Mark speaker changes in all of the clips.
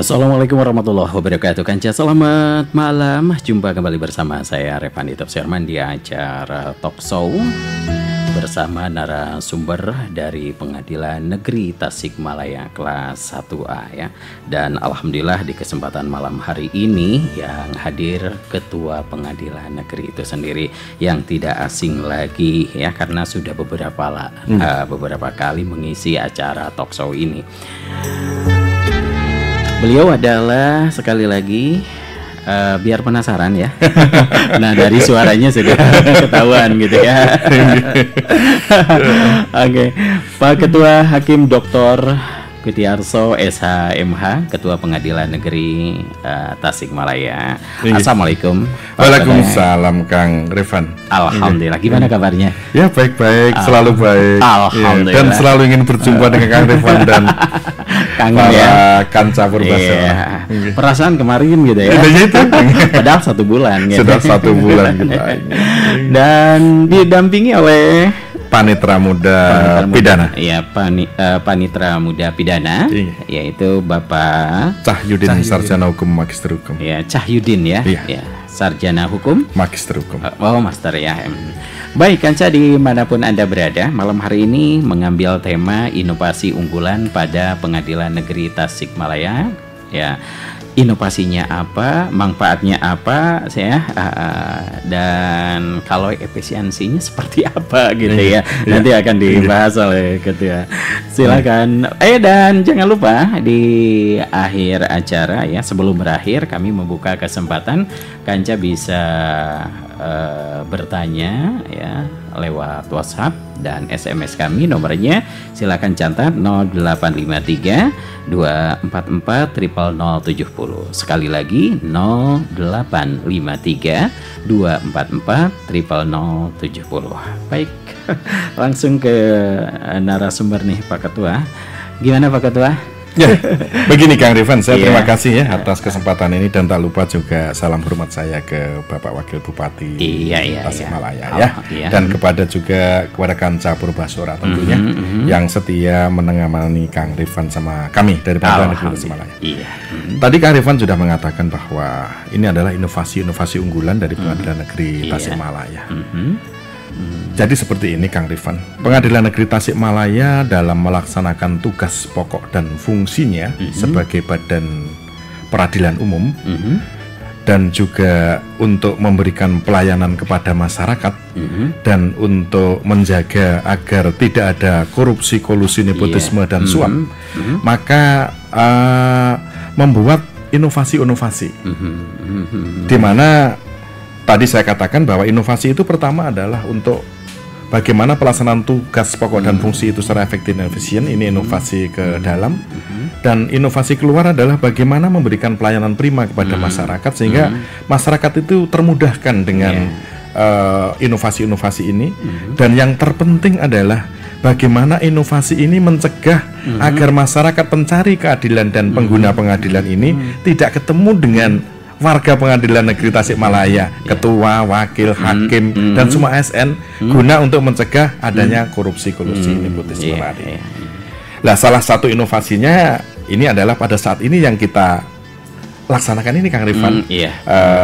Speaker 1: Assalamualaikum warahmatullahi wabarakatuh. Kanca, selamat malam. Jumpa kembali bersama saya Revandi Topsherman di acara Talk Show bersama narasumber dari Pengadilan Negeri Tasikmalaya kelas 1A ya. Dan alhamdulillah di kesempatan malam hari ini yang hadir Ketua Pengadilan Negeri itu sendiri yang tidak asing lagi ya, karena sudah beberapa kali mengisi acara Talk Show ini. Beliau adalah sekali lagi biar penasaran ya. Nah, dari suaranya sudah ketahuan gitu ya. Oke, Pak Ketua Hakim Dr. Kutiarso SHMH, Ketua Pengadilan Negeri Tasikmalaya. Assalamualaikum.
Speaker 2: Waalaikumsalam Kang Revan.
Speaker 1: Alhamdulillah. Gimana kabarnya?
Speaker 2: Ya baik-baik, selalu baik.
Speaker 1: Alhamdulillah.
Speaker 2: Ya, dan selalu ingin berjumpa dengan Kang Revan dan
Speaker 1: kangen
Speaker 2: para
Speaker 1: ya.
Speaker 2: kanca Purbasora.
Speaker 1: Iya. Perasaan kemarin gitu ya. Padahal 1 bulan gitu.
Speaker 2: Sudah 1 bulan kita.
Speaker 1: Dan didampingi oleh
Speaker 2: Panitra Muda Pidana.
Speaker 1: Iya, Panitra Muda Pidana, yaitu Bapak
Speaker 2: Cahyudin, Sarjana Hukum, Magister Hukum.
Speaker 1: Ya, Cahyudin ya.
Speaker 2: Iya.
Speaker 1: Sarjana Hukum,
Speaker 2: Magister Hukum.
Speaker 1: Oh, Master ya. Baik, Kanca, dimanapun Anda berada, malam hari ini mengambil tema inovasi unggulan pada Pengadilan Negeri Tasikmalaya. Ya, inovasinya apa, manfaatnya apa, dan kalau efisiensinya seperti apa gitu ya. Nanti akan dibahas oleh Ketua. Silakan. Dan jangan lupa di akhir acara ya, sebelum berakhir kami membuka kesempatan Kanca bisa bertanya ya lewat WhatsApp dan SMS kami. Nomornya silakan catat 0853 244 00070. Sekali lagi 0853 244 00070. Baik, langsung ke narasumber nih Pak Ketua. Gimana Pak Ketua?
Speaker 2: Ya, begini Kang Revan, saya terima kasih ya atas kesempatan ini, dan tak lupa juga salam hormat saya ke Bapak Wakil Bupati Tasikmalaya ya. Dan kepada kanca Purbasora tentunya yang setia menengamani Kang Revan sama kami dari Pengadilan Negeri Tasikmalaya. Tadi Kang Revan sudah mengatakan bahwa ini adalah inovasi unggulan dari Pengadilan Negeri Tasikmalaya. Jadi seperti ini Kang Revan, Pengadilan Negeri Tasikmalaya dalam melaksanakan tugas pokok dan fungsinya sebagai badan peradilan umum dan juga untuk memberikan pelayanan kepada masyarakat dan untuk menjaga agar tidak ada korupsi, kolusi, nepotisme dan suap, maka membuat inovasi-inovasi di mana tadi saya katakan bahwa inovasi itu pertama adalah untuk bagaimana pelaksanaan tugas pokok dan fungsi itu secara efektif dan efisien. Ini inovasi ke dalam. Dan inovasi keluar adalah bagaimana memberikan pelayanan prima kepada masyarakat sehingga masyarakat itu termudahkan dengan inovasi-inovasi ini. Dan yang terpenting adalah bagaimana inovasi ini mencegah agar masyarakat pencari keadilan dan pengguna pengadilan ini tidak ketemu dengan warga Pengadilan Negeri Tasikmalaya, ketua, wakil, hakim, dan semua ASN guna untuk mencegah adanya korupsi, kolusi, nepotisme tadi. Nah, salah satu inovasinya ini adalah pada saat ini yang kita laksanakan ini Kang Revan,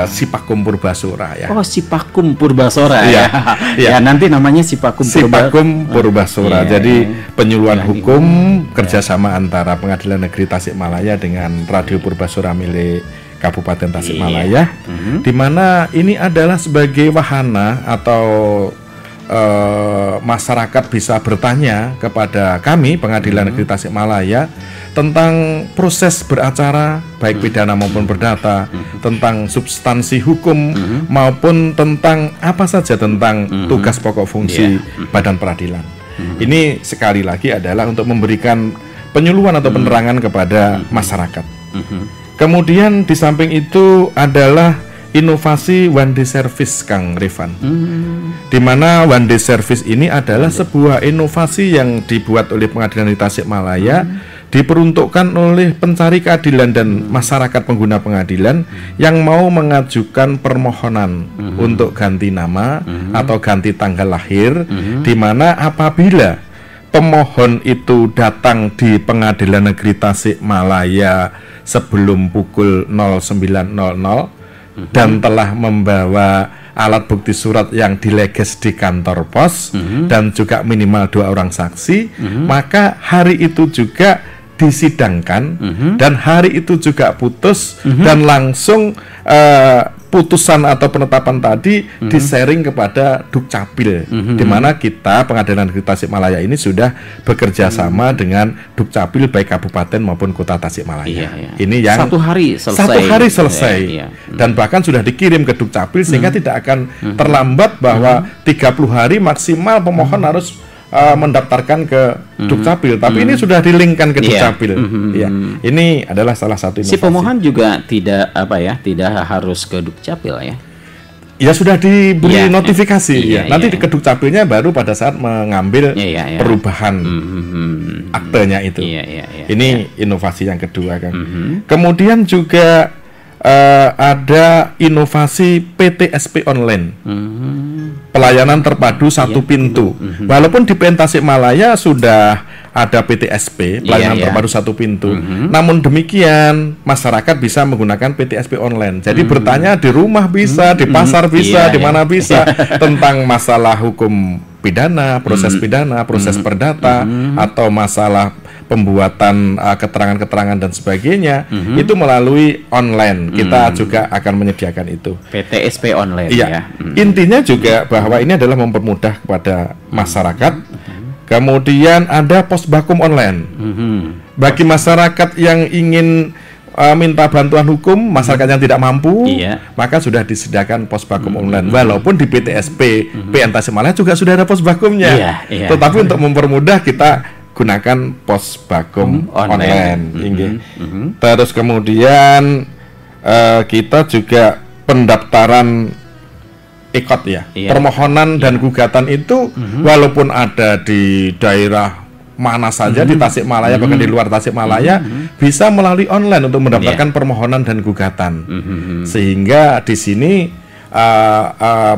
Speaker 2: Sipakum Purbasora ya.
Speaker 1: Oh, Sipakum Purbasora ya. Ya, nanti namanya Sipakum
Speaker 2: Purbasora. Jadi penyuluhan hukum kerjasama antara Pengadilan Negeri Tasikmalaya dengan Radio Purbasora milik Kabupaten Tasikmalaya, di mana ini adalah sebagai wahana atau masyarakat bisa bertanya kepada kami Pengadilan Negeri Tasikmalaya tentang proses beracara baik pidana maupun perdata, tentang substansi hukum maupun tentang apa saja tentang tugas pokok fungsi badan peradilan. Ini sekali lagi adalah untuk memberikan penyuluhan atau penerangan kepada masyarakat. Kemudian di samping itu adalah inovasi one day service Kang Revan, di mana one day service ini adalah sebuah inovasi yang dibuat oleh Pengadilan Negeri Tasikmalaya, diperuntukkan oleh pencari keadilan dan masyarakat pengguna pengadilan yang mau mengajukan permohonan untuk ganti nama atau ganti tanggal lahir, di mana apabila pemohon itu datang di Pengadilan Negeri Tasikmalaya sebelum pukul 09.00 dan telah membawa alat bukti surat yang dileges di kantor pos dan juga minimal 2 orang saksi, maka hari itu juga disidangkan dan hari itu juga putus dan langsung putusan atau penetapan tadi di-sharing kepada Dukcapil, di mana kita Pengadilan Negeri Tasikmalaya ini sudah bekerja sama dengan Dukcapil baik kabupaten maupun kota Tasikmalaya. Ini yang
Speaker 1: satu hari selesai.
Speaker 2: Dan bahkan sudah dikirim ke Dukcapil sehingga tidak akan terlambat bahwa 30 hari maksimal pemohon harus mendaftarkan ke Dukcapil, tapi ini sudah dilinkkan ke Dukcapil. Ini adalah salah satu inovasi.
Speaker 1: Si pemohon juga tidak harus ke Dukcapil ya.
Speaker 2: Ya sudah diberi notifikasi. Nanti ke Dukcapilnya baru pada saat mengambil perubahan aktenya itu. Ini inovasi yang kedua kan. Kemudian juga ada inovasi PTSP online. Pelayanan terpadu satu pintu. Walaupun di PN Tasikmalaya sudah ada PTSP, pelayanan terpadu satu pintu. Namun demikian, masyarakat bisa menggunakan PTSP online. Jadi bertanya di rumah bisa, di pasar bisa, di mana bisa tentang masalah hukum pidana, proses perdata, atau masalah pembuatan keterangan-keterangan dan sebagainya, itu melalui online. Kita juga akan menyediakan itu.
Speaker 1: PTSP online ya.
Speaker 2: Intinya juga bahwa ini adalah mempermudah kepada masyarakat. Kemudian ada posbakum online. Bagi masyarakat yang ingin minta bantuan hukum, masyarakat yang tidak mampu, maka sudah disediakan posbakum online. Walaupun di PTSP PN Tasikmalaya juga sudah ada posbakumnya. Tetapi untuk mempermudah kita gunakan posbakum online. Terus kemudian kita juga pendaftaran EKOT permohonan dan gugatan itu walaupun ada di daerah mana saja di Tasikmalaya bahkan di luar Tasikmalaya bisa melalui online untuk mendaftarkan permohonan dan gugatan. Sehingga di sini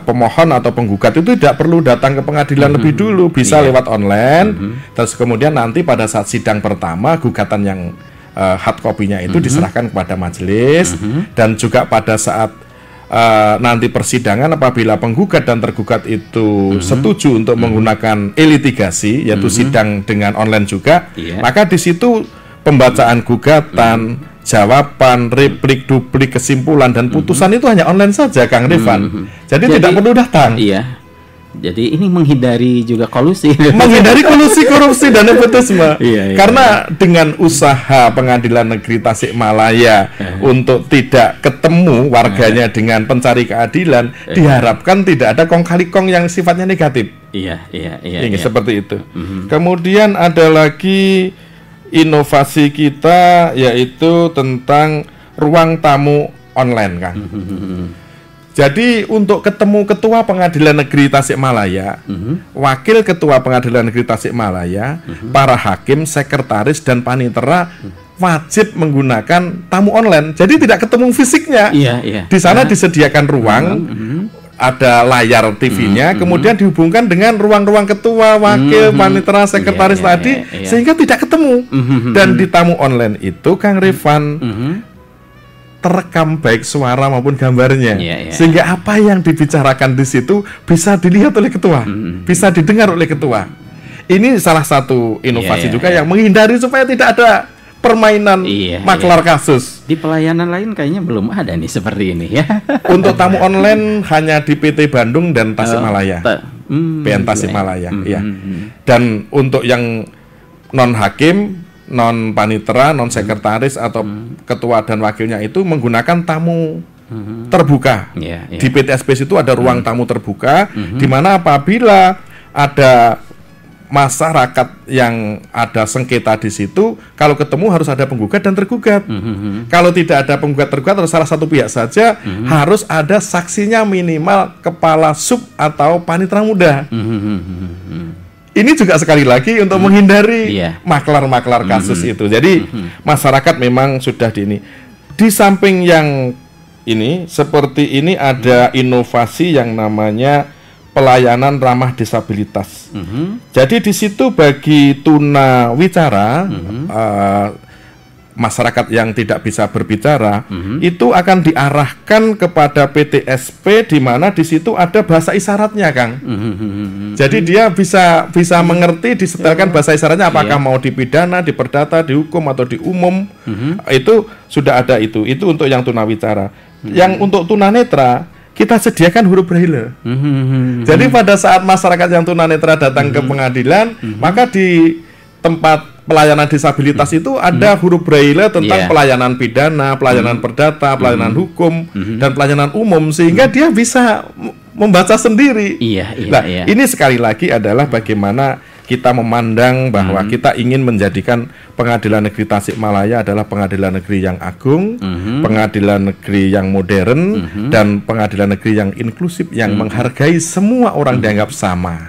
Speaker 2: pemohon atau penggugat itu tidak perlu datang ke pengadilan lebih dulu, bisa lewat online. Terus kemudian nanti pada saat sidang pertama gugatan yang hard copy-nya itu diserahkan kepada majelis. Dan juga pada saat nanti persidangan apabila penggugat dan tergugat itu setuju untuk menggunakan e-litigasi, yaitu sidang dengan online juga, maka di situ pembacaan gugatan, jawaban, replik, duplik, kesimpulan dan putusan itu hanya online saja, Kang Rifan. Jadi tidak perlu datang.
Speaker 1: Jadi ini menghindari juga kolusi.
Speaker 2: Menghindari kolusi, korupsi dan nepotisme. Karena dengan usaha Pengadilan Negeri Tasikmalaya untuk tidak ketemu warganya dengan pencari keadilan, diharapkan tidak ada kong kali kong yang sifatnya negatif. Seperti itu. Kemudian ada lagi inovasi kita yaitu tentang ruang tamu online, kan. Jadi untuk ketemu Ketua Pengadilan Negeri Tasikmalaya, Wakil Ketua Pengadilan Negeri Tasikmalaya, para hakim, sekretaris dan panitera wajib menggunakan tamu online. Jadi tidak ketemu fisiknya. Di sana disediakan ruang, ada layar TV-nya, kemudian dihubungkan dengan ruang-ruang ketua, wakil, panitera, sekretaris tadi, sehingga tidak ketemu. Dan di tamu online itu, Kang Rifan, terekam baik suara maupun gambarnya, sehingga apa yang dibicarakan di situ bisa dilihat oleh ketua, bisa didengar oleh ketua. Ini salah satu inovasi juga yang menghindari supaya tidak ada permainan maklar kasus.
Speaker 1: Di pelayanan lain kayaknya belum ada nih seperti ini ya.
Speaker 2: Untuk tamu online hanya di PT Bandung dan Tasikmalaya, PN Tasikmalaya, Dan untuk yang non hakim, non panitera, non sekretaris atau ketua dan wakilnya itu menggunakan tamu terbuka. Di PTSP itu ada ruang tamu terbuka, di mana apabila ada masyarakat yang ada sengketa di situ, kalau ketemu harus ada penggugat dan tergugat. Kalau tidak ada penggugat tergugat atau salah satu pihak saja, harus ada saksinya minimal kepala sub atau panitera muda. Ini juga sekali lagi untuk menghindari maklar-maklar kasus itu. Jadi masyarakat memang sudah di samping yang ini, seperti ini ada inovasi yang namanya pelayanan ramah disabilitas. Jadi di situ bagi tuna wicara masyarakat yang tidak bisa berbicara itu akan diarahkan kepada PTSP di mana di situ ada bahasa isyaratnya, Kang. Jadi dia bisa mengerti, disetelkan bahasa isyaratnya apakah mau dipidana, diperdata, dihukum atau diumum. Itu sudah ada itu. Itu untuk yang tunawicara. Yang untuk tunanetra kita sediakan huruf braille. Jadi pada saat masyarakat yang tunanetra datang ke pengadilan, maka di tempat pelayanan disabilitas itu ada huruf braille tentang pelayanan pidana, pelayanan perdata, pelayanan hukum, dan pelayanan umum, sehingga dia bisa membaca sendiri. Ini sekali lagi adalah bagaimana kita memandang bahwa kita ingin menjadikan Pengadilan Negeri Tasikmalaya adalah pengadilan negeri yang agung, pengadilan negeri yang modern, dan pengadilan negeri yang inklusif, yang menghargai semua orang dianggap sama.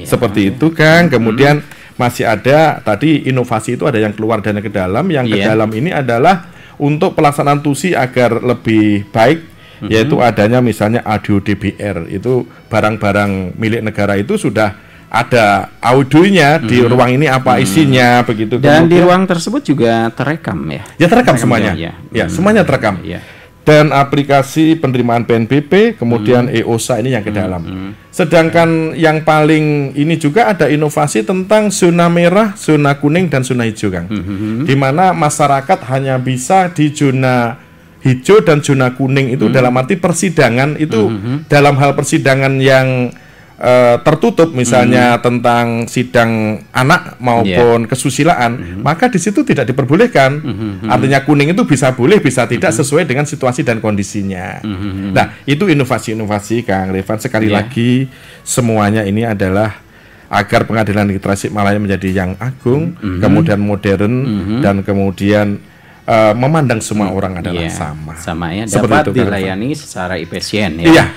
Speaker 2: Seperti itu, Kang. Kemudian masih ada tadi inovasi itu ada yang keluar dan ke dalam. Yang ke dalam ini adalah untuk pelaksanaan TUSI agar lebih baik, yaitu adanya misalnya audio DBR. Itu barang-barang milik negara itu sudah ada audionya di ruang ini apa isinya begitu.
Speaker 1: Dan di ruang tersebut juga terekam ya?
Speaker 2: Ya terekam semuanya. Semuanya terekam. Dan aplikasi penerimaan PNBP, kemudian EOSA ini yang ke dalam. Sedangkan yang paling ini juga ada inovasi tentang zona merah, zona kuning, dan zona hijau, Kang. Di mana masyarakat hanya bisa di zona hijau dan zona kuning itu dalam arti persidangan itu dalam hal persidangan yang tertutup, misalnya tentang sidang anak maupun kesusilaan, maka di situ tidak diperbolehkan. Artinya kuning itu bisa boleh, bisa tidak sesuai dengan situasi dan kondisinya. Nah, itu inovasi-inovasi, Kang Revan. Sekali lagi, semuanya ini adalah agar Pengadilan Negeri Tasikmalaya menjadi yang agung, kemudian modern, dan kemudian memandang semua orang adalah
Speaker 1: sama ya, dapat dilayani secara efisien ya.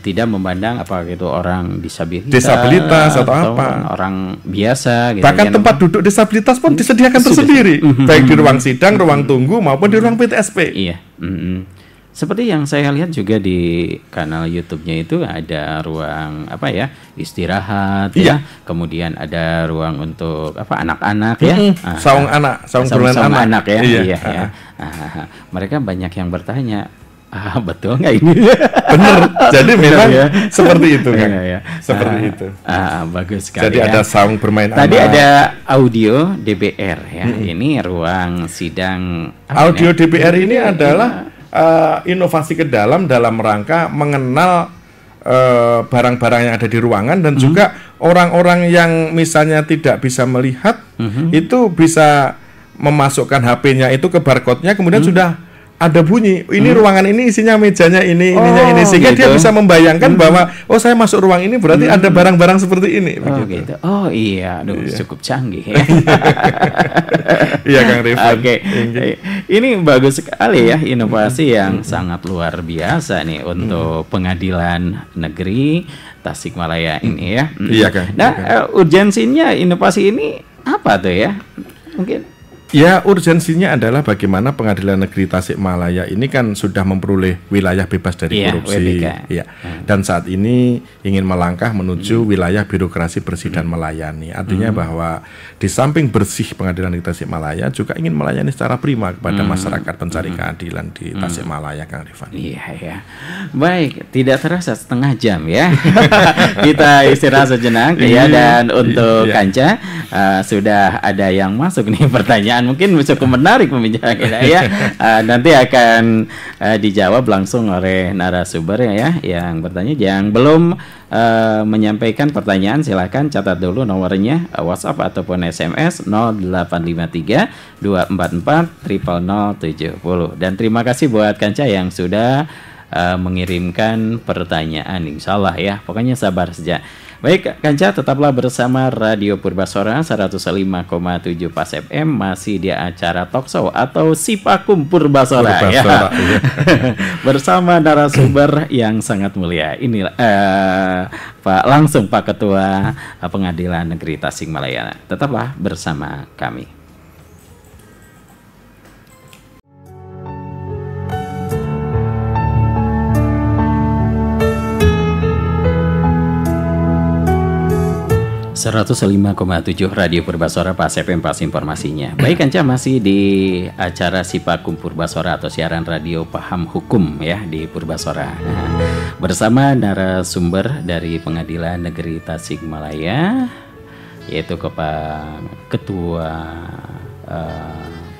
Speaker 1: Tidak memandang apa gitu orang disabilitas atau apa
Speaker 2: orang biasa gitu. Bahkan tempat duduk disabilitas pun disediakan tersendiri, baik di ruang sidang, ruang tunggu maupun di ruang PTSP.
Speaker 1: Seperti yang saya lihat juga di kanal YouTube-nya itu ada ruang istirahat kemudian ada ruang untuk anak-anak
Speaker 2: saung anak, saung
Speaker 1: anak ya. Mereka banyak yang bertanya, betul nggak ini?
Speaker 2: Benar. Jadi memang seperti itu, kan? Seperti itu.
Speaker 1: Bagus sekali.
Speaker 2: Jadi ada saung bermain anak.
Speaker 1: Tadi ada audio DBR ya. Ini ruang sidang.
Speaker 2: Audio DBR ini adalah inovasi ke dalam rangka mengenal barang-barang yang ada di ruangan dan juga orang-orang yang misalnya tidak bisa melihat itu bisa memasukkan HP-nya itu ke barcode-nya, kemudian sudah ada bunyi, ini ruangan ini isinya mejanya ini, ininya ini, sehingga dia bisa membayangkan bahwa saya masuk ruang ini berarti ada barang-barang seperti ini.
Speaker 1: Gitu. Cukup canggih.
Speaker 2: Iya, Kang Rifan.
Speaker 1: Ini bagus sekali ya, inovasi yang sangat luar biasa nih untuk Pengadilan Negeri Tasikmalaya ini ya.
Speaker 2: Iya, Kang.
Speaker 1: Nah, urgensinya inovasi ini apa tuh ya? Mungkin
Speaker 2: ya, urgensinya adalah bagaimana Pengadilan Negeri Tasikmalaya ini kan sudah memperoleh wilayah bebas dari korupsi. Dan saat ini ingin melangkah menuju wilayah birokrasi bersih dan melayani. Artinya bahwa di samping bersih Pengadilan Negeri Tasikmalaya juga ingin melayani secara prima kepada masyarakat pencari keadilan di Tasikmalaya, Kang Rifan.
Speaker 1: Iya. Baik, tidak terasa setengah jam ya. Kita istirahat sejenak ya, dan untuk Kanca sudah ada yang masuk nih pertanyaan. Mungkin cukup menarik pembicaraan kita ya. Nanti akan dijawab langsung oleh narasumber ya yang bertanya. Yang belum menyampaikan pertanyaan silakan catat dulu nomornya, WhatsApp ataupun SMS 0853 244 0070. Dan terima kasih buat Kanca yang sudah mengirimkan pertanyaan, insyaallah ya. Pokoknya sabar saja. Baik, Kanca, tetaplah bersama Radio Purbasora 105,7 Pas FM, masih di acara Talkshow atau Sipakum Purbasora ya. Bersama narasumber yang sangat mulia. Inilah Pak Ketua Pengadilan Negeri Tasikmalaya. Tetaplah bersama kami. 105,7 Radio Purbasora Pas FM Pas informasinya. Baik Kanca, masih di acara Sipakum Purbasora atau siaran radio paham hukum ya di Purbasora. Bersama narasumber dari Pengadilan Negeri Tasikmalaya, yaitu Ketua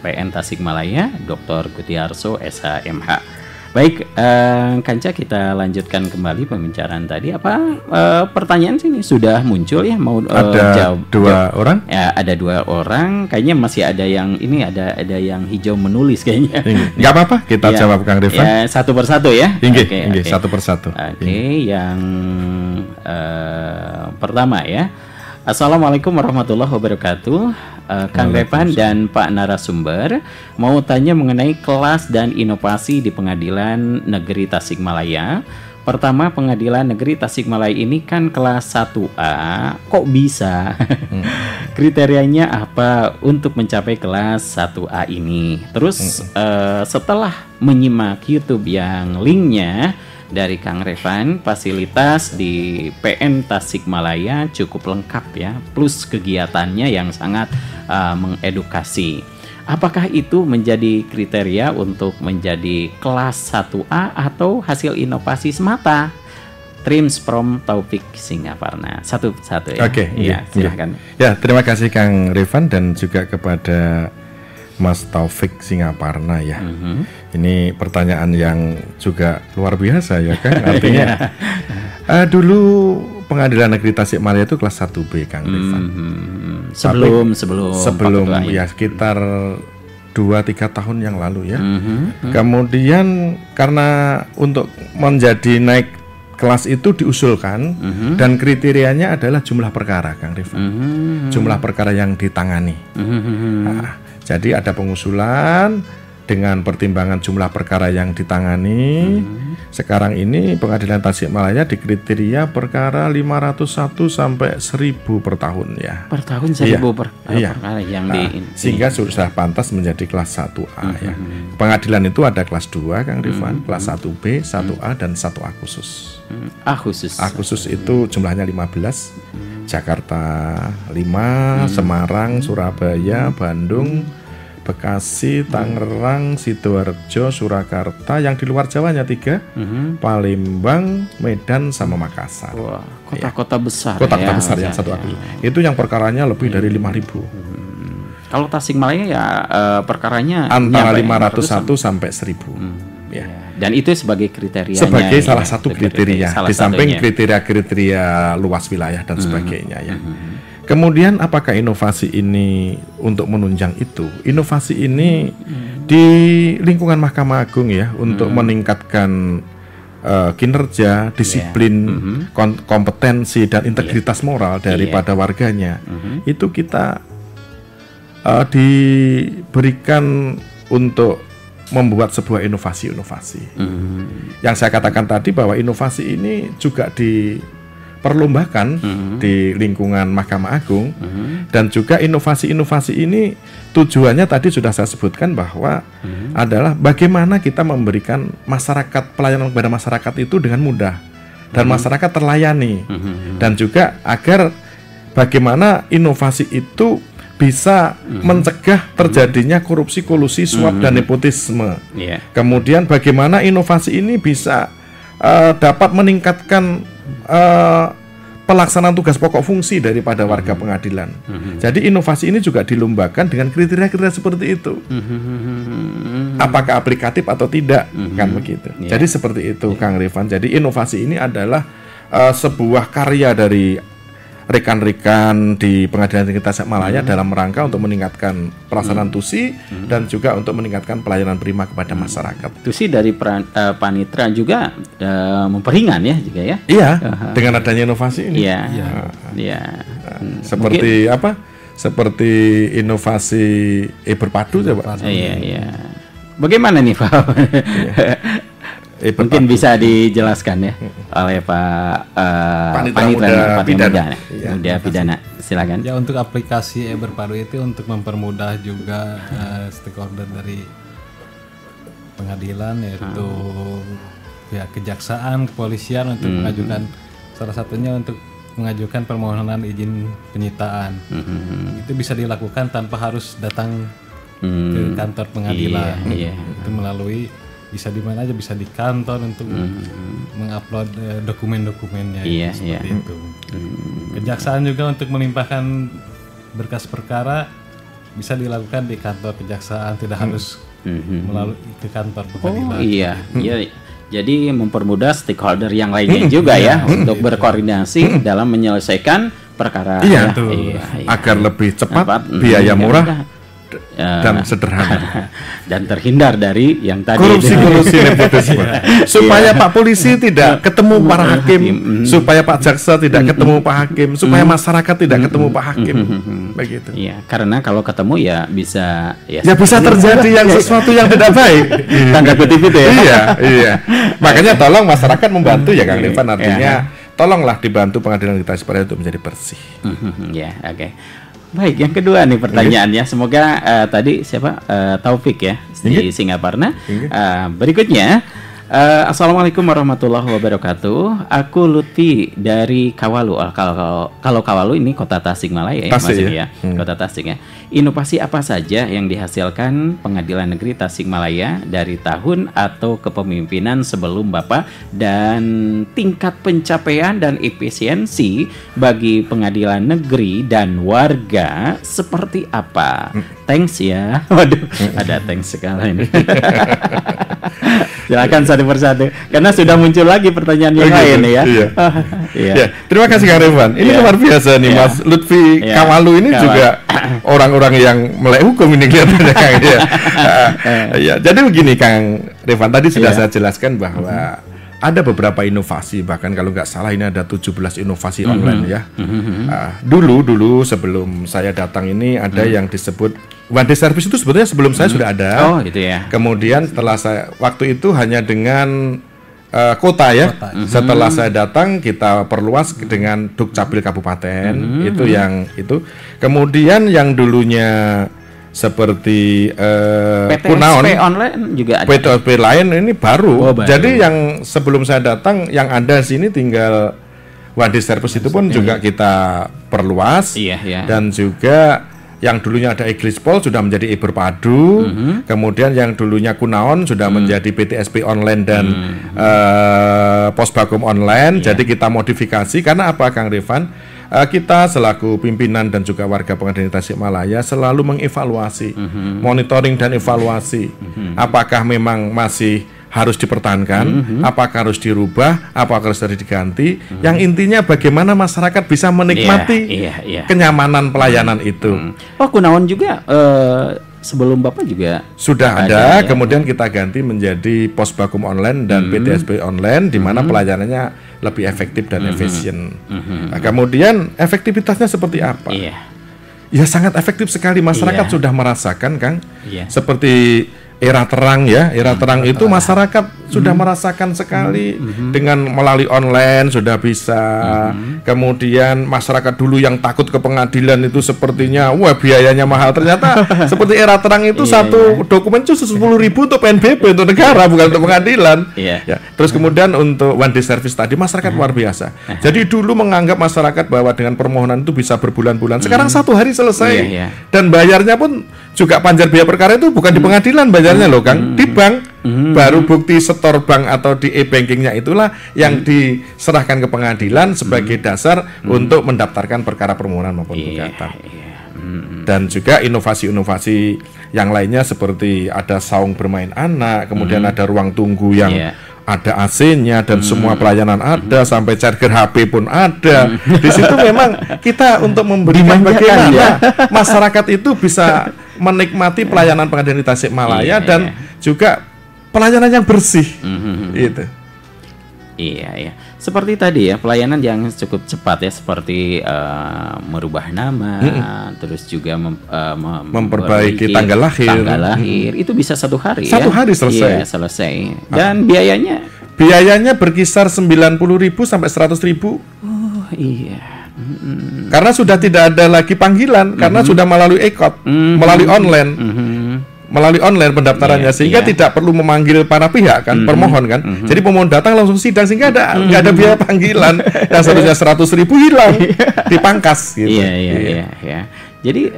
Speaker 1: PN Tasikmalaya, Dr. Gutiarso SHMH. Baik, Kanca, kita lanjutkan kembali pembicaraan tadi. Apa pertanyaan sini sudah muncul ya? Mau
Speaker 2: ada dua orang?
Speaker 1: Ya, ada 2 orang. Kayaknya masih ada yang ini, ada yang hijau menulis kayaknya.
Speaker 2: Nggak apa-apa, kita jawab Kang Rifan.
Speaker 1: Ya, satu persatu ya.
Speaker 2: Oke. Satu persatu.
Speaker 1: Yang pertama ya. Assalamualaikum warahmatullahi wabarakatuh. Kang Revan dan Pak narasumber, mau tanya mengenai kelas dan inovasi di Pengadilan Negeri Tasikmalaya. Pertama, Pengadilan Negeri Tasikmalaya ini kan kelas 1A, kok bisa? Kriterianya apa untuk mencapai kelas 1A ini? Terus setelah menyimak YouTube yang linknya dari Kang Revan, fasilitas di PN Tasikmalaya cukup lengkap ya, plus kegiatannya yang sangat mengedukasi. Apakah itu menjadi kriteria untuk menjadi kelas 1A atau hasil inovasi semata? Trims from Taufik Singaparna. Satu-satu ya.
Speaker 2: Oke,
Speaker 1: ya, silakan.
Speaker 2: Ya, terima kasih Kang Revan dan juga kepada Mas Taufik Singaparna ya. Ini pertanyaan yang juga luar biasa ya kan. Artinya dulu Pengadilan Negeri Tasikmalaya itu kelas 1B Kang Revan. Sebelum ya sekitar 2-3 tahun yang lalu ya. Kemudian karena untuk menjadi naik kelas itu diusulkan dan kriterianya adalah jumlah perkara Kang Revan. Jumlah perkara yang ditangani. Jadi ada pengusulan dengan pertimbangan jumlah perkara yang ditangani. Sekarang ini Pengadilan Tasikmalaya di kriteria perkara 501 sampai 1000 per tahun ya.
Speaker 1: Per tahun 1000 perkara yang
Speaker 2: sehingga sudah pantas menjadi kelas 1A ya. Pengadilan itu ada kelas 2 Kang Rifan, kelas 1B, 1A dan 1A khusus.
Speaker 1: A khusus.
Speaker 2: A khusus itu jumlahnya 15. Jakarta 5, Semarang, Surabaya, Bandung, Bekasi, Tangerang, Sidoarjo, Surakarta. Yang di luar Jawa hanya 3, Palembang, Medan, sama Makassar.
Speaker 1: Wah, kota-kota besar.
Speaker 2: Kota-kota besar yang 1A khusus. Itu yang perkaranya lebih dari 5.000.
Speaker 1: Kalau Tasikmalaya ya perkaranya
Speaker 2: antara 501 sampai 1000. Ya.
Speaker 1: Dan itu sebagai kriteria.
Speaker 2: Sebagai salah satu kriteria. Di samping kriteria-kriteria luas wilayah dan sebagainya ya. Kemudian apakah inovasi ini untuk menunjang itu? Inovasi ini di lingkungan Mahkamah Agung ya untuk meningkatkan kinerja, disiplin, kompetensi dan integritas moral daripada warganya. Itu kita diberikan untuk membuat sebuah inovasi-inovasi. Yang saya katakan tadi bahwa inovasi ini juga diperlombakan di lingkungan Mahkamah Agung, dan juga inovasi-inovasi ini tujuannya tadi sudah saya sebutkan bahwa adalah bagaimana kita memberikan pelayanan kepada masyarakat itu dengan mudah dan masyarakat terlayani, dan juga agar bagaimana inovasi itu bisa mencegah terjadinya korupsi, kolusi, suap dan nepotisme. Kemudian bagaimana inovasi ini bisa dapat meningkatkan pelaksanaan tugas pokok fungsi daripada warga pengadilan. Jadi inovasi ini juga dilombakan dengan kriteria-kriteria seperti itu. Apakah aplikatif atau tidak, kan begitu. Jadi seperti itu Kang Rifan. Jadi inovasi ini adalah sebuah karya dari rekan-rekan di Pengadilan Negeri Tasikmalaya dalam rangka untuk meningkatkan pelaksanaan TUSI dan juga untuk meningkatkan pelayanan prima kepada masyarakat.
Speaker 1: TUSI dari Panitra juga memperingan ya juga ya.
Speaker 2: Iya, dengan adanya inovasi ini. Seperti apa? Seperti inovasi berpadu coba.
Speaker 1: Iya. Bagaimana nih Pak? Mungkin bisa dijelaskan ya oleh Pak Panitra Muda Pidana. Silakan.
Speaker 3: Ya, untuk aplikasi e-berpadu itu untuk mempermudah juga stakeholder dari pengadilan, yaitu pihak kejaksaan, kepolisian untuk mengajukan, salah satunya untuk mengajukan permohonan izin penyitaan. Itu bisa dilakukan tanpa harus datang ke kantor pengadilan. Itu melalui bisa di mana aja, bisa di kantor untuk mengupload dokumen-dokumennya seperti itu. Kejaksaan juga untuk melimpahkan berkas perkara bisa dilakukan di kantor kejaksaan, tidak harus melalui ke kantor pengadilan.
Speaker 1: Jadi mempermudah stakeholder yang lainnya juga ya untuk berkoordinasi dalam menyelesaikan perkara
Speaker 2: agar lebih cepat, biaya murah dan sederhana
Speaker 1: dan terhindar dari yang tadi
Speaker 2: korupsi nepotisme. Supaya Pak Polisi tidak ketemu para hakim, supaya Pak Jaksa tidak ketemu Pak Hakim, supaya masyarakat tidak ketemu Pak Hakim, begitu.
Speaker 1: Iya, karena kalau ketemu ya bisa
Speaker 2: bisa terjadi yang sesuatu yang tidak baik.
Speaker 1: Tanda kutip itu ya.
Speaker 2: Iya. Makanya tolong masyarakat membantu ya Kang Rifan, artinya tolonglah dibantu pengadilan kita supaya itu menjadi bersih.
Speaker 1: Oke. Baik, yang kedua nih pertanyaannya. Semoga tadi siapa Taufik ya di Singaparna. Berikutnya, Assalamualaikum warahmatullahi wabarakatuh. Aku Lutfi dari Kawalu. Kalau Kawalu ini kota Tasikmalaya ya, maksudnya kota Tasik ya. Inovasi apa saja yang dihasilkan Pengadilan Negeri Tasikmalaya dari tahun atau kepemimpinan sebelum Bapak, dan tingkat pencapaian dan efisiensi bagi pengadilan negeri dan warga seperti apa? Thanks ya. Waduh, ada thanks sekali ini. Silakan satu persatu, karena sudah muncul lagi pertanyaan yang lain ya.
Speaker 2: Terima kasih Kang Rifan. Ini luar biasa nih Mas Lutfi Kawalu ini juga orang-orang yang melek hukum ini kelihatannya Kang. Jadi begini Kang Rifan, tadi sudah saya jelaskan bahwa ada beberapa inovasi, bahkan kalau nggak salah ini ada 17 inovasi online ya. Dulu sebelum saya datang ini ada yang disebut One Day Service, itu sebetulnya sebelum saya sudah ada. Kemudian setelah saya waktu itu hanya dengan kota ya. Setelah saya datang kita perluas dengan Dukcapil Kabupaten. Itu yang itu. Kemudian yang dulunya seperti
Speaker 1: PTSP online juga ada.
Speaker 2: PTSP lain ini baru. Jadi yang sebelum saya datang yang ada sini tinggal One Day Service itu pun juga kita perluas. Dan juga yang dulunya ada Eglispol sudah menjadi e-Berpadu, kemudian yang dulunya Kunaon sudah menjadi PTSP online dan Posbakum online. Jadi kita modifikasi karena apa Kang Rifan? Kita selaku pimpinan dan juga warga Pengadilan Tasikmalaya selalu mengevaluasi, monitoring dan evaluasi. Apakah memang masih harus dipertahankan, apakah harus dirubah, apakah harus diganti. Yang intinya bagaimana masyarakat bisa menikmati kenyamanan pelayanan itu.
Speaker 1: Kunaon juga sebelum Bapak juga
Speaker 2: sudah ada ya? Kemudian kita ganti menjadi Posbakum online dan PTSP online, di mana pelayanannya lebih efektif dan efisien. Nah, kemudian efektivitasnya seperti apa? Ya sangat efektif sekali, masyarakat sudah merasakan Kang, seperti era terang ya, era terang itu masyarakat sudah merasakan sekali dengan melalui online sudah bisa. Kemudian masyarakat dulu yang takut ke pengadilan itu sepertinya wah biayanya mahal, ternyata seperti era terang itu satu dokumen itu 10.000 untuk PNBP, untuk negara bukan untuk pengadilan. Ya. Terus kemudian untuk One Day Service tadi masyarakat luar biasa. Jadi dulu menganggap masyarakat bahwa dengan permohonan itu bisa berbulan-bulan. Sekarang 1 hari selesai. Dan bayarnya pun juga panjar biaya perkara itu bukan di pengadilan bayarnya loh Kang, di bank. Baru bukti setor bank atau di e-bankingnya itulah yang diserahkan ke pengadilan sebagai dasar untuk mendaftarkan perkara permohonan maupun gugatan. Dan juga inovasi-inovasi yang lainnya seperti ada saung bermain anak, kemudian ada ruang tunggu yang ada AC-nya dan semua pelayanan ada, sampai charger HP pun ada. Di situ memang kita untuk memberikan bagaimana masyarakat itu bisa menikmati pelayanan Pengadilan Tasikmalaya dan juga pelayanan yang bersih. Gitu.
Speaker 1: Iya. Seperti tadi ya, pelayanan yang cukup cepat ya, seperti merubah nama, terus juga
Speaker 2: memperbaiki tanggal lahir.
Speaker 1: Itu bisa 1 hari.
Speaker 2: 1 hari selesai.
Speaker 1: Iya, selesai. Dan biayanya
Speaker 2: berkisar 90.000 sampai 100.000.
Speaker 1: Oh, iya.
Speaker 2: Karena sudah tidak ada lagi panggilan, karena sudah melalui e-court, melalui online. melalui online pendaftarannya, sehingga tidak perlu memanggil para pihak kan, permohon kan. Jadi pemohon datang langsung sidang, sehingga nggak ada biaya panggilan yang seharusnya 100.000 hilang, dipangkas gitu.
Speaker 1: Iya. Jadi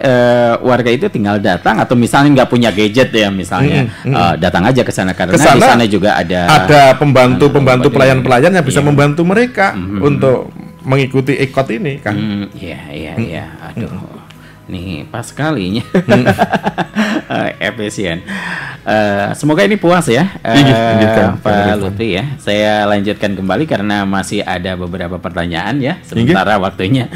Speaker 1: warga itu tinggal datang, atau misalnya nggak punya gadget ya misalnya, datang aja ke sana, karena di sana juga ada
Speaker 2: pembantu pelayan-pelayan yang bisa membantu mereka untuk mengikuti ikot ini kan.
Speaker 1: Iya. Aduh. Nih pas sekalinya efisien. Semoga ini puas ya, Pak Lutfi ya. Saya lanjutkan kembali karena masih ada beberapa pertanyaan ya. Sementara waktunya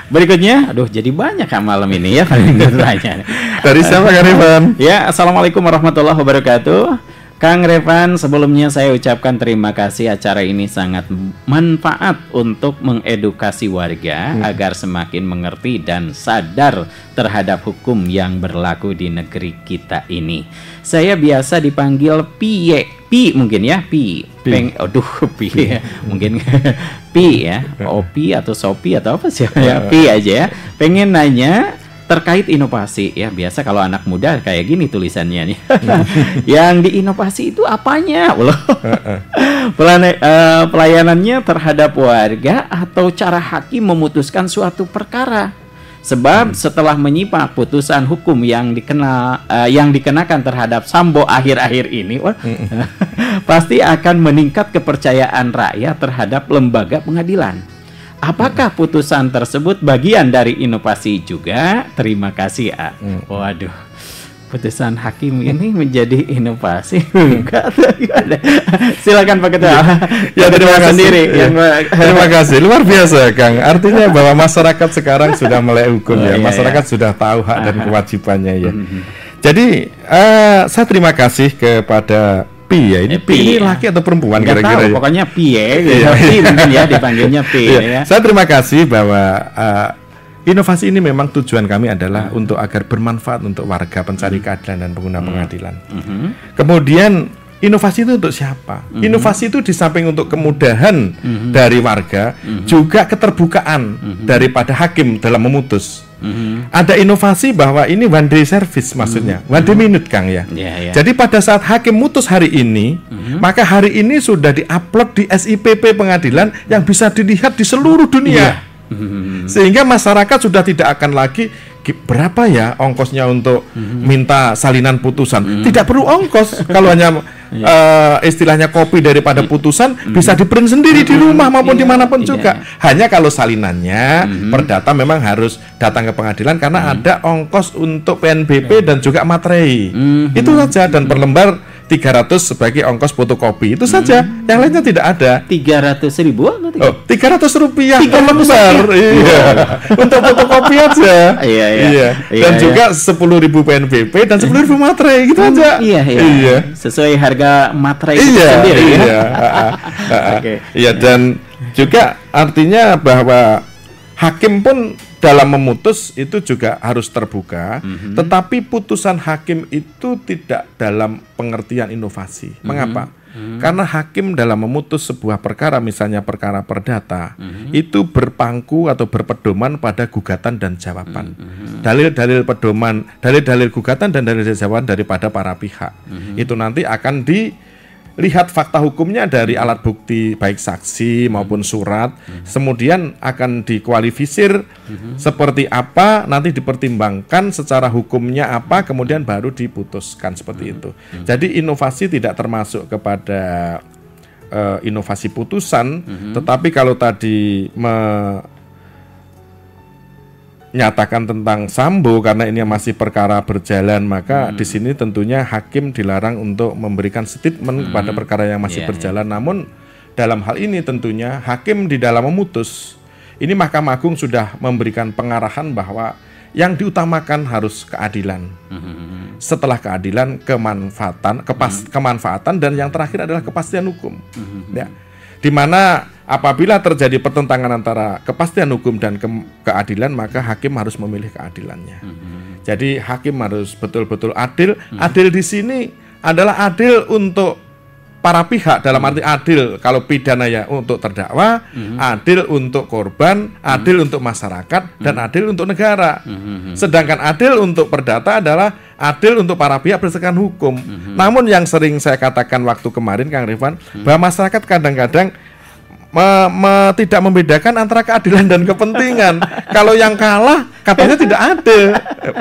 Speaker 1: berikutnya, aduh jadi banyak kan malam ini ya pertanyaan.
Speaker 2: Dari siapa Kang Revan?
Speaker 1: Ya, assalamualaikum warahmatullahi wabarakatuh. Kang Revan, sebelumnya saya ucapkan terima kasih, acara ini sangat manfaat untuk mengedukasi warga agar semakin mengerti dan sadar terhadap hukum yang berlaku di negeri kita ini. Saya biasa dipanggil Pi mungkin ya, mungkin Pi ya, Opi atau Sopi atau apa sih ya, Pi aja ya. Pengen nanya terkait inovasi ya, biasa kalau anak muda kayak gini tulisannya nih. Yang diinovasi itu apanya? Pelayanannya terhadap warga atau cara hakim memutuskan suatu perkara? Sebab setelah menyimak putusan hukum yang dikenakan terhadap Sambo akhir-akhir ini, pasti akan meningkat kepercayaan rakyat terhadap lembaga pengadilan. Apakah putusan tersebut bagian dari inovasi juga? Terima kasih, A. Waduh, putusan hakim ini menjadi inovasi? Silakan Pak Ketua.
Speaker 2: Ya, terima kasih. Terima kasih, luar biasa Kang. Artinya bahwa masyarakat sekarang sudah melek hukum ya. Masyarakat sudah tahu hak dan kewajibannya ya. Jadi saya terima kasih kepada Pi ya, ini laki atau perempuan kira-kira ya?
Speaker 1: Pokoknya Pi mungkin ya dipanggilnya Pi ya.
Speaker 2: Saya terima kasih bahwa inovasi ini memang tujuan kami adalah untuk agar bermanfaat untuk warga pencari keadilan dan pengguna pengadilan. Kemudian inovasi itu untuk siapa? Inovasi itu di samping untuk kemudahan dari warga, juga keterbukaan daripada hakim dalam memutus. Ada inovasi bahwa ini one day service, maksudnya one day minute Kang ya. Jadi pada saat hakim mutus hari ini, maka hari ini sudah diupload di SIPP pengadilan yang bisa dilihat di seluruh dunia. Sehingga masyarakat sudah tidak akan lagi berapa ya ongkosnya untuk minta salinan putusan. Tidak perlu ongkos kalau hanya istilahnya kopi daripada putusan bisa di-print sendiri di rumah maupun dimanapun juga. Hanya kalau salinannya perdata memang harus datang ke pengadilan karena ada ongkos untuk PNBP dan juga materai. Itu saja, dan per lembar 300 sebagai ongkos fotokopi, itu saja. Yang lainnya tidak ada.
Speaker 1: 300.000 atau
Speaker 2: 300 rupiah per lembar. Untuk fotokopi aja. Dan juga 10.000 PNBP dan 10.000 materai, gitu aja.
Speaker 1: Sesuai harga materai itu sendiri ya.
Speaker 2: Iya, dan juga artinya bahwa hakim pun dalam memutus itu juga harus terbuka, tetapi putusan hakim itu tidak dalam pengertian inovasi. Mengapa? Karena hakim dalam memutus sebuah perkara, misalnya perkara perdata, itu berpangku atau berpedoman pada gugatan dan jawaban. Dalil-dalil pedoman, dalil-dalil gugatan dan dalil jawaban daripada para pihak. Itu nanti akan dilihat fakta hukumnya dari alat bukti baik saksi maupun surat, kemudian akan dikualifisir seperti apa, nanti dipertimbangkan secara hukumnya apa, kemudian baru diputuskan seperti itu. Jadi inovasi tidak termasuk kepada inovasi putusan, tetapi kalau tadi nyatakan tentang Sambo karena ini masih perkara berjalan, maka di sini tentunya hakim dilarang untuk memberikan statement kepada perkara yang masih berjalan. Namun dalam hal ini tentunya hakim di dalam memutus ini, Mahkamah Agung sudah memberikan pengarahan bahwa yang diutamakan harus keadilan. Setelah keadilan, kemanfaatan, dan yang terakhir adalah kepastian hukum. Ya. Di mana apabila terjadi pertentangan antara kepastian hukum dan keadilan, maka hakim harus memilih keadilannya. Jadi hakim harus betul-betul adil. Adil di sini adalah adil untuk para pihak, dalam arti adil kalau pidana ya untuk terdakwa, adil untuk korban, adil untuk masyarakat, dan adil untuk negara. Sedangkan adil untuk perdata adalah adil untuk para pihak berdasarkan hukum. Namun yang sering saya katakan waktu kemarin Kang Rifan, bahwa masyarakat kadang-kadang tidak membedakan antara keadilan dan kepentingan. Kalau yang kalah katanya tidak adil,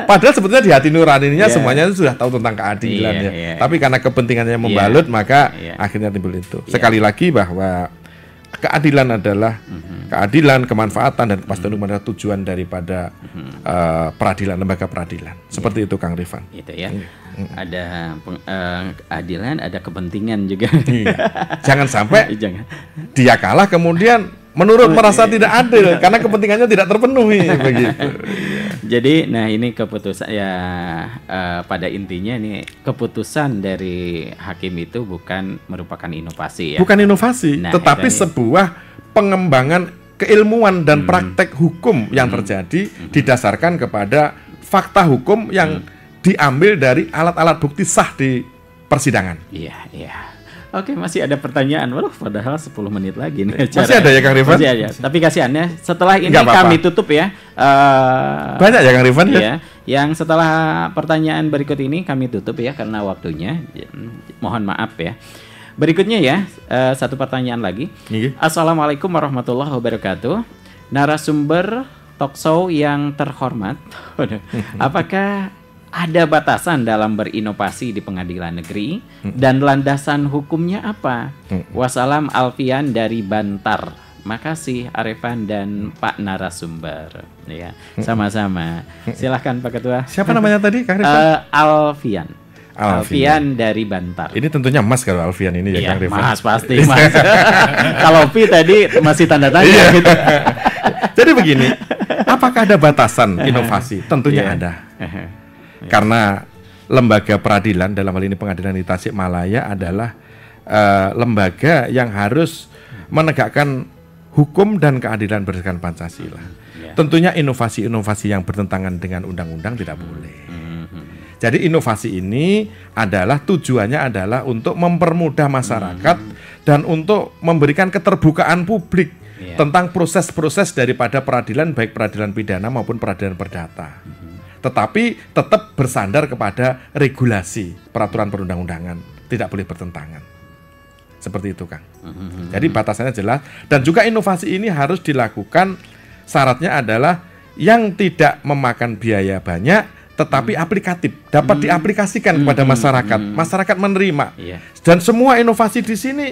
Speaker 2: padahal sebetulnya di hati nuraninya semuanya sudah tahu tentang keadilan Tapi karena kepentingannya membalut maka akhirnya timbul itu. Sekali lagi bahwa keadilan adalah keadilan, kemanfaatan dan kepastian hukum adalah tujuan daripada peradilan, lembaga peradilan. Seperti itu Kang Rifan.
Speaker 1: Itu ya. Ada keadilan, ada kepentingan juga.
Speaker 2: Jangan sampai dia kalah kemudian menurut merasa tidak adil karena kepentingannya tidak terpenuhi begitu.
Speaker 1: Jadi nah ini keputusan ya pada intinya ini keputusan dari hakim itu bukan merupakan inovasi ya.
Speaker 2: Bukan inovasi, tetapi sebuah pengembangan keilmuan dan praktek hukum yang terjadi didasarkan kepada fakta hukum yang diambil dari alat-alat bukti sah di persidangan.
Speaker 1: Iya. Oke, masih ada pertanyaan. Waduh, padahal 10 menit lagi nih.
Speaker 2: Masih ada ya Kang Rifan?
Speaker 1: Masih ada. Tapi kasihannya setelah ini kami tutup ya.
Speaker 2: Banyak ya Kang Rifan ya?
Speaker 1: Yang setelah pertanyaan berikut ini kami tutup ya karena waktunya. Mohon maaf ya. Berikutnya ya, satu pertanyaan lagi. Assalamualaikum warahmatullahi wabarakatuh. Narasumber talkshow yang terhormat. Apakah ada batasan dalam berinovasi di pengadilan negeri dan landasan hukumnya apa? Wassalam Alfian dari Bantar. Makasih Arifan dan Pak narasumber. Ya, sama-sama. Silahkan Pak Ketua.
Speaker 2: Siapa namanya tadi Kang Rifan?
Speaker 1: Alfian dari Bantar.
Speaker 2: Ini tentunya Mas kalau Alfian ini ya Kang Rifan.
Speaker 1: Mas pasti Mas. Kalau Pi tadi masih tanda tanya gitu.
Speaker 2: Jadi begini, apakah ada batasan inovasi? Tentunya ada. Karena lembaga peradilan dalam hal ini pengadilan di Tasikmalaya adalah lembaga yang harus menegakkan hukum dan keadilan berdasarkan Pancasila. Tentunya inovasi-inovasi yang bertentangan dengan undang-undang tidak boleh. Jadi inovasi ini adalah tujuannya adalah untuk mempermudah masyarakat dan untuk memberikan keterbukaan publik tentang proses-proses daripada peradilan, baik peradilan pidana maupun peradilan perdata. Tetapi tetap bersandar kepada regulasi peraturan perundang-undangan, tidak boleh bertentangan. Seperti itu Kang. Jadi batasannya jelas. Dan juga inovasi ini harus dilakukan, syaratnya adalah yang tidak memakan biaya banyak, tetapi aplikatif, dapat diaplikasikan kepada masyarakat. Masyarakat menerima. Dan semua inovasi di sini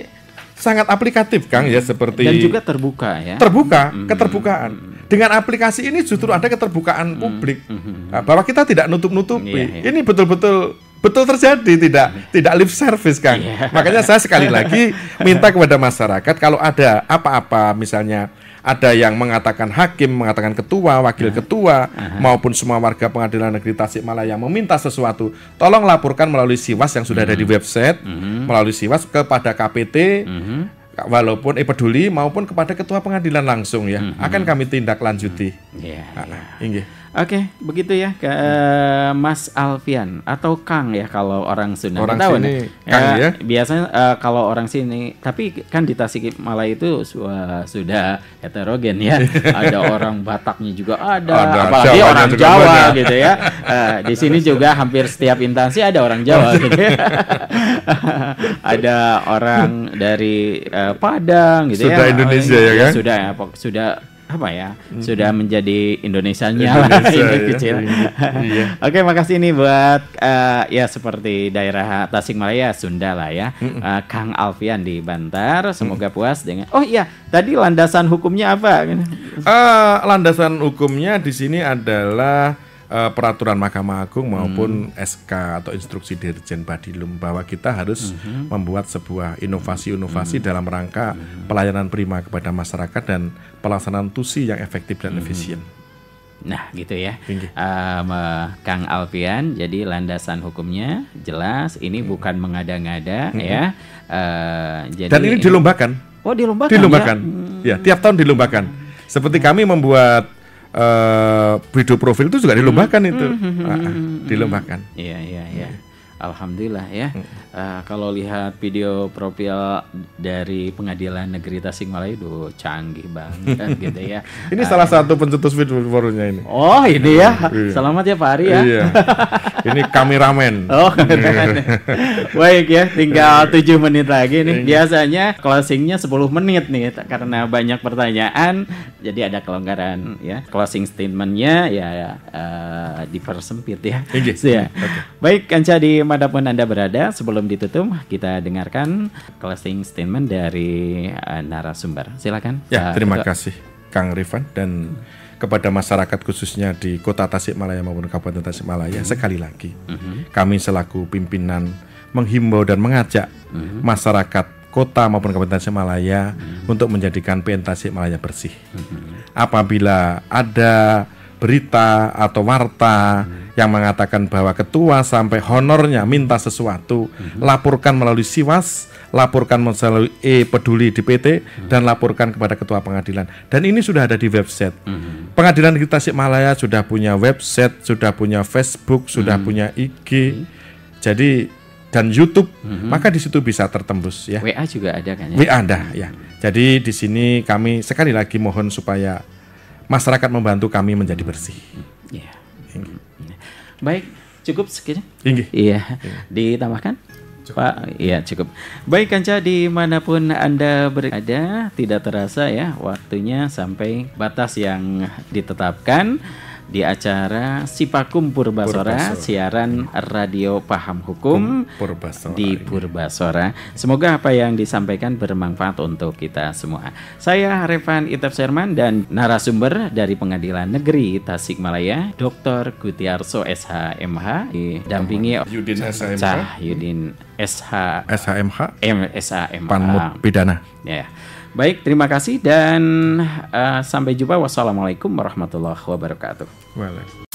Speaker 2: sangat aplikatif Kang ya, seperti
Speaker 1: dan juga terbuka ya.
Speaker 2: Terbuka, keterbukaan. Dengan aplikasi ini justru ada keterbukaan publik. Bahwa kita tidak nutup-nutupi. Ini betul-betul terjadi, tidak lip service Kang. Makanya saya sekali lagi minta kepada masyarakat kalau ada apa-apa, misalnya ada yang mengatakan hakim, mengatakan ketua, wakil ketua, maupun semua warga pengadilan negeri Tasikmalaya meminta sesuatu, tolong laporkan melalui SIWAS yang sudah ada di website, melalui SIWAS kepada KPT, walaupun peduli, maupun kepada ketua pengadilan langsung ya, akan kami tindak lanjuti. Oke, begitu ya Mas Alfian atau Kang ya kalau orang Sunda.
Speaker 1: Orang tahu sini Kang ya. Biasanya kalau orang sini, tapi kan di Tasikmalaya itu sudah heterogen ya. Ada orang Bataknya juga ada apalagi orang Jawa gitu ya. Di sini juga hampir setiap instansi ada orang Jawa gitu ya. Ada orang dari Padang gitu
Speaker 2: sudah
Speaker 1: ya.
Speaker 2: Indonesia ya kan?
Speaker 1: Sudah apa ya, sudah menjadi Indonesianya lah ini kecil. Oke, makasih nih buat ya seperti daerah Tasikmalaya, Sunda lah ya. Kang Alfian di Bantar, semoga puas dengan. Oh iya, tadi landasan hukumnya apa?
Speaker 2: Landasan hukumnya di sini adalah peraturan Mahkamah Agung maupun SK atau instruksi Dirjen Badilum, bahwa kita harus membuat sebuah inovasi-inovasi dalam rangka pelayanan prima kepada masyarakat dan pelaksanaan tusi yang efektif dan efisien.
Speaker 1: Nah gitu ya, Kang Alfian. Jadi landasan hukumnya jelas, ini bukan mengada-ngada ya. Jadi
Speaker 2: dan ini dilombakan.
Speaker 1: Oh dilombakan?
Speaker 2: Dilombakan, ya tiap tahun dilombakan. Seperti kami membuat video profil itu juga dilombakan itu, dilombakan.
Speaker 1: Iya. Alhamdulillah ya. Kalau lihat video profil dari Pengadilan Negeri Tasikmalaya, canggih banget gitu ya.
Speaker 2: Ini salah satu pencetus videonya ini.
Speaker 1: Oh ini ya. Selamat ya Pak Ari ya.
Speaker 2: Iya. Ini kameramen.
Speaker 1: Oh kameramen. Baik ya, tinggal 7 menit lagi nih. Biasanya closingnya 10 menit nih, karena banyak pertanyaan, jadi ada kelonggaran ya. Closing statementnya ya dipersempit ya.
Speaker 2: Okay.
Speaker 1: Baik Kanca, di manapun Anda berada, sebelum ditutup kita dengarkan closing statement dari narasumber. Silakan.
Speaker 2: Ya, terima kasih Kang Rifan, dan kepada masyarakat khususnya di Kota Tasikmalaya maupun Kabupaten Tasikmalaya, sekali lagi kami selaku pimpinan menghimbau dan mengajak masyarakat kota maupun Kabupaten Tasikmalaya untuk menjadikan PN Tasikmalaya bersih. Apabila ada berita atau warta yang mengatakan bahwa ketua sampai honornya minta sesuatu, laporkan melalui Siwas, laporkan melalui peduli di PT, dan laporkan kepada ketua pengadilan. Dan ini sudah ada di website. Pengadilan Negeri Tasikmalaya sudah punya website, sudah punya Facebook, sudah punya IG, jadi dan YouTube, maka di situ bisa tertembus ya.
Speaker 1: WA juga ada kan ya?
Speaker 2: WA ada ya. Jadi di sini kami sekali lagi mohon supaya masyarakat membantu kami menjadi bersih.
Speaker 1: Ya. Baik, cukup sekian.
Speaker 2: Iya.
Speaker 1: Ditambahkan? Cukup. Pak, iya cukup. Baik Kanca, dimanapun Anda berada, tidak terasa ya waktunya sampai batas yang ditetapkan di acara Sipakum Purbasora, siaran radio paham hukum di Purbasora. Semoga apa yang disampaikan bermanfaat untuk kita semua. Saya Revan Itep Sherman dan narasumber dari Pengadilan Negeri Tasikmalaya, Dr. Gutiarso SHMH, didampingi
Speaker 2: Yudin SHMH,
Speaker 1: Yudin
Speaker 2: SHMH,
Speaker 1: Panmut
Speaker 2: Pidana.
Speaker 1: Ya. Baik, terima kasih dan sampai jumpa. Wassalamualaikum warahmatullahi wabarakatuh.
Speaker 2: Waalaikumsalam.